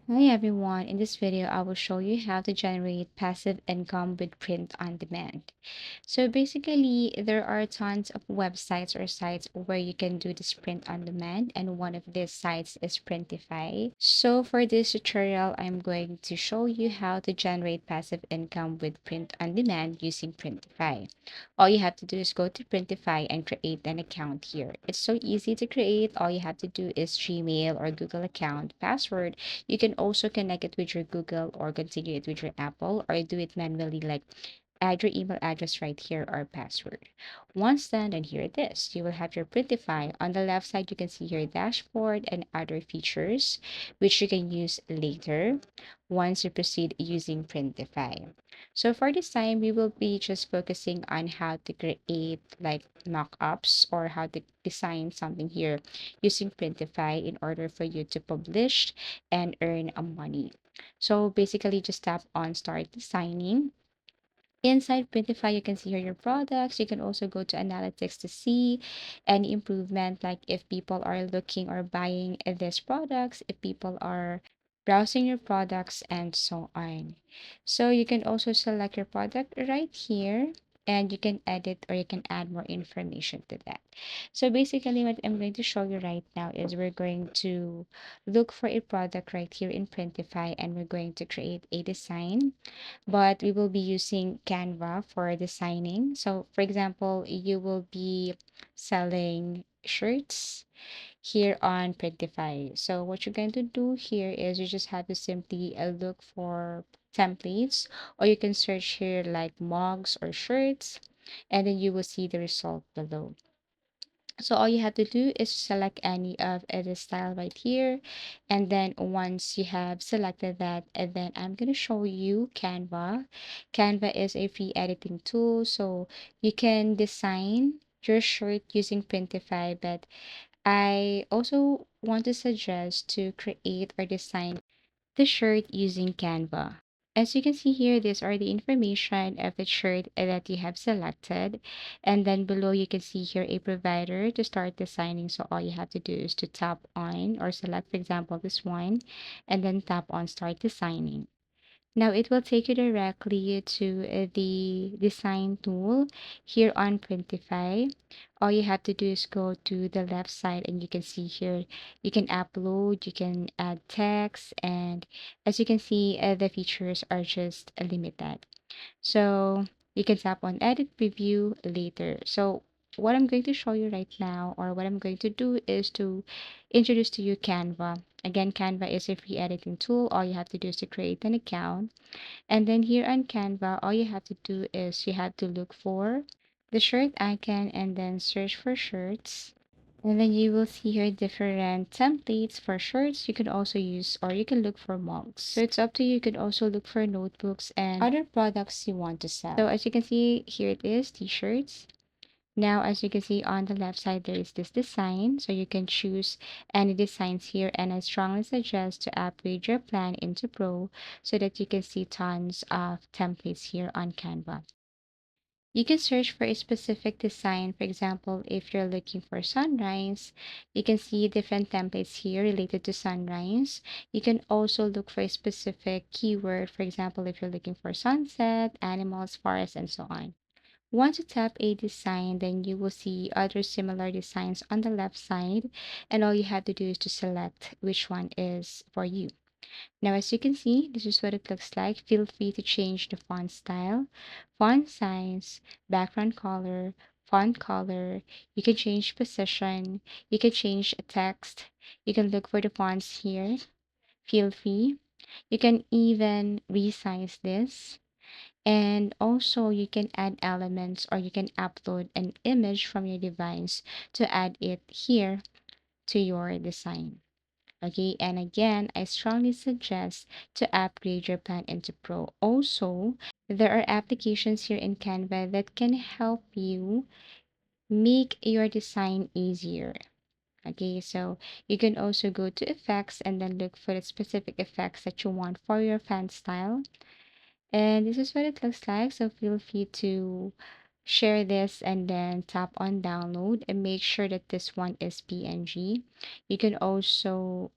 Hi everyone, in this video I will show you how to generate passive income with print on demand. So basically there are tons of websites or sites where you can do this print on demand, and one of these sites is Printify. So for this tutorial I'm going to show you how to generate passive income with print on demand using Printify. All you have to do is go to Printify and create an account here. It's so easy to create. All you have to do is Gmail or Google account, password. You can also connect it with your Google or configure it with your Apple, or do it manually, like add your email address right here or password. Once done, then here it is. You will have your Printify. On the left side, you can see your dashboard and other features, which you can use later once you proceed using Printify. So for this time, we will be just focusing on how to create like mock-ups or how to design something here using Printify in order for you to publish and earn a money. So basically just tap on start designing. Inside Printify, you can see here your products. You can also go to analytics to see any improvement, like if people are looking or buying these products, if people are browsing your products, and so on. So you can also select your product right here, and you can edit or you can add more information to that. So basically, what I'm going to show you right now is we're going to look for a product right here in Printify, and we're going to create a design, but we will be using Canva for designing. So, for example, you will be selling shirts here on Printify. So, what you're going to do here is you just have to simply look for templates, or you can search here like mugs or shirts, and then you will see the result below. So all you have to do is select any of the style right here. And then once you have selected that, and then I'm going to show you Canva. Canva is a free editing tool. So you can design your shirt using Printify, but I also want to suggest to create or design the shirt using Canva. As you can see here, these are the information of the shirt that you have selected. And then below you can see here a provider to start designing. So all you have to do is to tap on or select, for example, this one, and then tap on start designing. Now it will take you directly to the design tool here on Printify. All you have to do is go to the left side, and you can see here you can upload, you can add text, and as you can see, the features are just limited. So you can tap on edit preview later. So what I'm going to show you right now, or what I'm going to do, is to introduce to you Canva. Again, Canva is a free editing tool. All you have to do is to create an account. And then here on Canva, all you have to do is you have to look for the shirt icon and then search for shirts. And then you will see here different templates for shirts. You can also use, or you can look for mugs. So it's up to you. You can also look for notebooks and other products you want to sell. So as you can see, here it is, t-shirts. Now, as you can see on the left side, there is this design. So you can choose any designs here. And I strongly suggest to upgrade your plan into Pro so that you can see tons of templates here on Canva. You can search for a specific design. For example, if you're looking for sunrise, you can see different templates here related to sunrise. You can also look for a specific keyword. For example, if you're looking for sunset, animals, forest, and so on. Once you tap a design, then you will see other similar designs on the left side, and all you have to do is to select which one is for you. Now, as you can see, this is what it looks like. Feel free to change the font style, font size, background color, font color. You can change position. You can change text. You can look for the fonts here. Feel free. You can even resize this. And also you can add elements, or you can upload an image from your device to add it here to your design. Okay, and again, I strongly suggest to upgrade your plan into Pro. Also, there are applications here in Canva that can help you make your design easier. Okay, so you can also go to effects and then look for the specific effects that you want for your fan style. And this is what it looks like. So feel free to share this and then tap on download and make sure that this one is PNG. You can also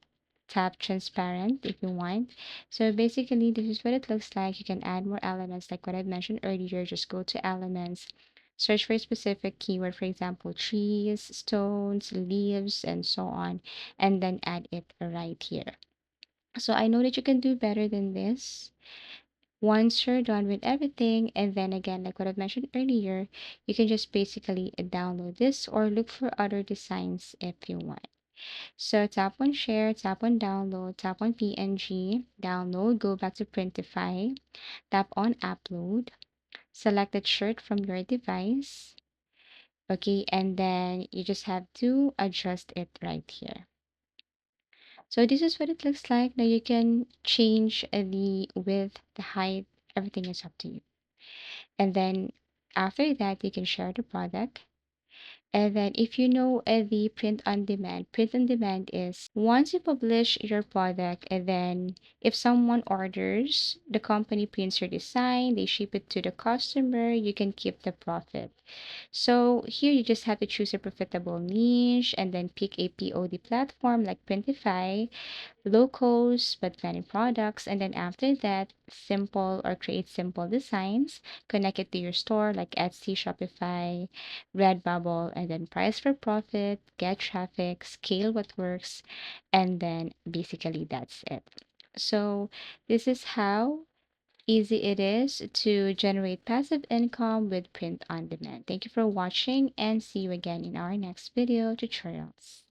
tap transparent if you want. So basically, this is what it looks like. You can add more elements like what I mentioned earlier. Just go to elements, search for a specific keyword, for example, trees, stones, leaves, and so on, and then add it right here. So I know that you can do better than this. Once you're done with everything, and then again, like what I've mentioned earlier, you can just basically download this or look for other designs if you want. So tap on share, tap on download, tap on PNG, download, go back to Printify, tap on upload, select the shirt from your device. Okay, and then you just have to adjust it right here. So this is what it looks like. Now you can change the width, the height, everything is up to you. And then after that, you can share the product. And then if you know the print on demand is once you publish your product, and then if someone orders, the company prints your design, they ship it to the customer, you can keep the profit. So here you just have to choose a profitable niche and then pick a POD platform like Printify, low cost but many products, and then after that, simple or create simple designs, connect it to your store like Etsy, Shopify, Redbubble, and then price for profit, get traffic, scale what works, and then basically that's it. So this is how easy it is to generate passive income with print on demand. Thank you for watching and see you again in our next video tutorials.